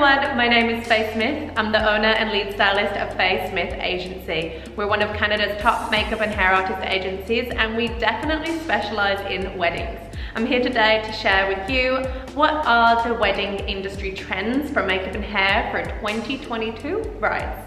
everyone, my name is Faye Smith. I'm the owner and lead stylist of Faye Smith Agency. We're one of Canada's top makeup and hair artist agencies, and we definitely specialise in weddings. I'm here today to share with you what are the wedding industry trends for makeup and hair for 2022 brides.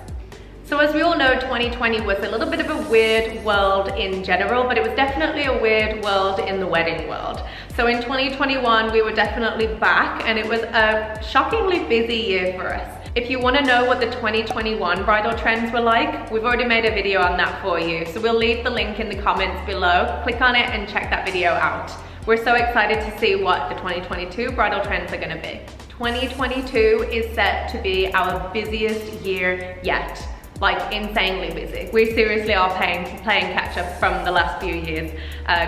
So as we all know, 2020 was a little bit of a weird world in general, but it was definitely a weird world in the wedding world. So in 2021, we were definitely back, and it was a shockingly busy year for us. If you want to know what the 2021 bridal trends were like, we've already made a video on that for you. So we'll leave the link in the comments below. Click on it and check that video out. We're so excited to see what the 2022 bridal trends are going to be. 2022 is set to be our busiest year yet. Like insanely busy. We seriously are playing catch up from the last few years,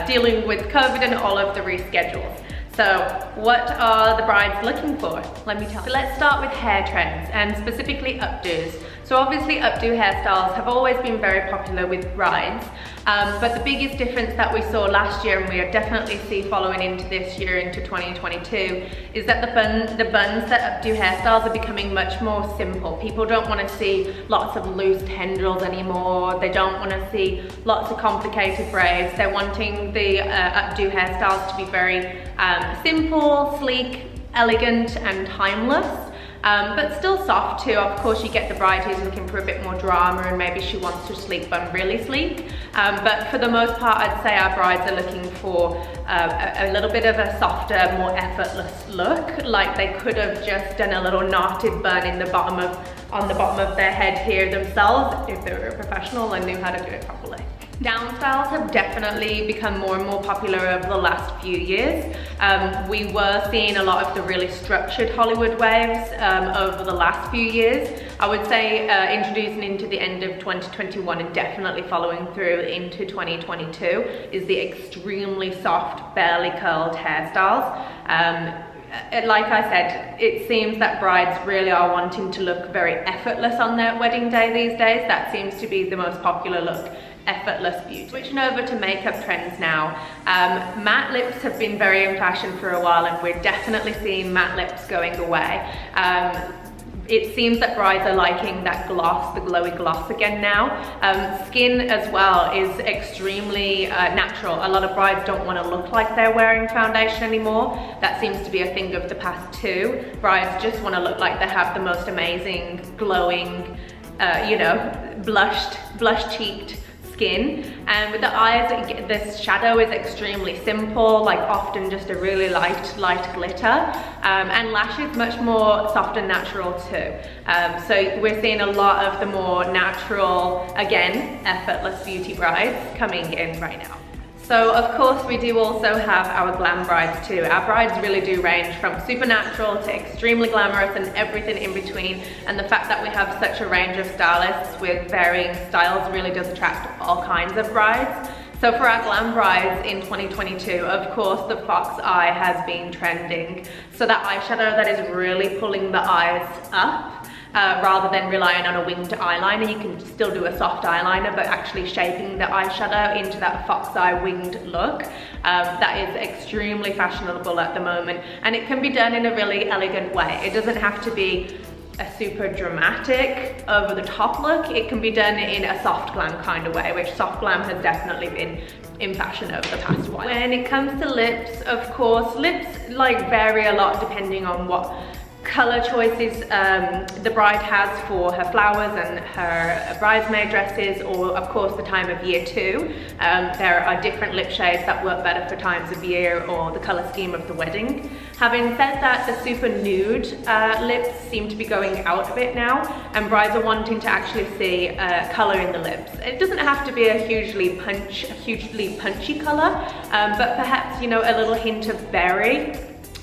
dealing with COVID and all of the reschedules. So what are the brides looking for? Let me tell you. So let's start with hair trends, and specifically updos. So obviously updo hairstyles have always been very popular with brides, but the biggest difference that we saw last year, and we definitely see following into this year, into 2022, is that the buns that updo hairstyles are becoming much more simple. People don't want to see lots of loose tendrils anymore. They don't want to see lots of complicated braids. They're wanting the updo hairstyles to be very simple, sleek, elegant, and timeless. But still soft too. Of course, you get the bride who's looking for a bit more drama, and maybe she wants her sleek bun really sleek. But for the most part, I'd say our brides are looking for a little bit of a softer, more effortless look. Like they could have just done a little knotted bun on the bottom of their head here themselves if they were a professional and knew how to do it properly. Down styles have definitely become more and more popular over the last few years. We were seeing a lot of the really structured Hollywood waves over the last few years. I would say introducing into the end of 2021 and definitely following through into 2022 is the extremely soft, barely curled hairstyles. Like I said, it seems that brides really are wanting to look very effortless on their wedding day these days. That seems to be the most popular look. Effortless beauty. Switching over to makeup trends now. Matte lips have been very in fashion for a while, and we're definitely seeing matte lips going away. It seems that brides are liking that gloss, the glowy gloss again now. Skin as well is extremely natural. A lot of brides don't want to look like they're wearing foundation anymore. That seems to be a thing of the past too. Brides just want to look like they have the most amazing, glowing, blush-cheeked skin. And with the eyes, this shadow is extremely simple, like often just a really light glitter, and lashes much more soft and natural too. So we're seeing a lot of the more natural, again, effortless beauty brides coming in right now. So of course we do also have our glam brides too. Our brides really do range from super natural to extremely glamorous and everything in between. And the fact that we have such a range of stylists with varying styles really does attract all kinds of brides. So for our glam brides in 2022, of course, the fox eye has been trending. So that eyeshadow that is really pulling the eyes up, rather than relying on a winged eyeliner. You can still do a soft eyeliner, but actually shaping the eyeshadow into that fox eye winged look. That is extremely fashionable at the moment, and it can be done in a really elegant way. It doesn't have to be a super dramatic, over the top look. It can be done in a soft glam kind of way, which soft glam has definitely been in fashion over the past while. When it comes to lips, of course, lips vary a lot depending on what color choices the bride has for her flowers and her bridesmaid dresses, or of course the time of year too. There are different lip shades that work better for times of year or the color scheme of the wedding. Having said that, the super nude lips seem to be going out a bit now, and brides are wanting to actually see color in the lips. It doesn't have to be a hugely punchy color, but perhaps, a little hint of berry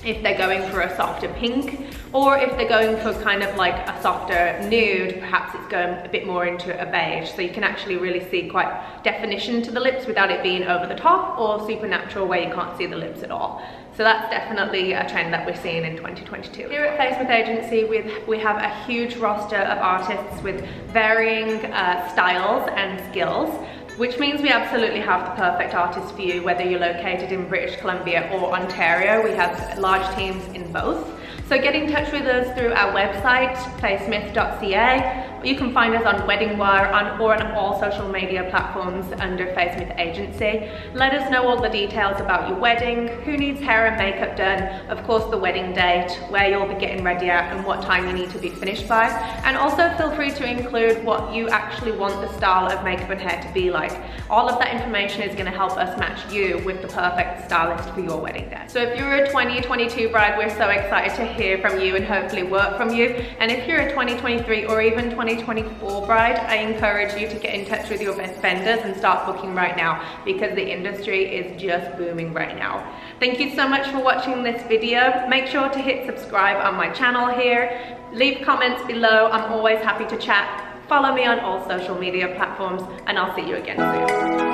if they're going for a softer pink, or if they're going for kind of like a softer nude, perhaps it's going a bit more into a beige. So you can actually really see quite definition to the lips without it being over the top or super natural where you can't see the lips at all. So that's definitely a trend that we're seeing in 2022. Here at Faye Smith Agency, we have a huge roster of artists with varying styles and skills, which means we absolutely have the perfect artist for you, whether you're located in British Columbia or Ontario. We have large teams in both. So get in touch with us through our website, faysmith.ca. You can find us on Wedding Wire or on all social media platforms under Faye Smith Agency. Let us know all the details about your wedding, who needs hair and makeup done, of course the wedding date, where you'll be getting ready at and what time you need to be finished by. And also feel free to include what you actually want the style of makeup and hair to be like. All of that information is going to help us match you with the perfect stylist for your wedding day. So if you're a 2022 bride, we're so excited to hear from you and hopefully work from you. And if you're a 2023 or even 2024 bride, I encourage you to get in touch with your best vendors and start booking right now, because the industry is just booming right now. Thank you so much for watching this video. Make sure to hit subscribe on my channel here. Leave comments below. I'm always happy to chat. Follow me on all social media platforms, and I'll see you again soon.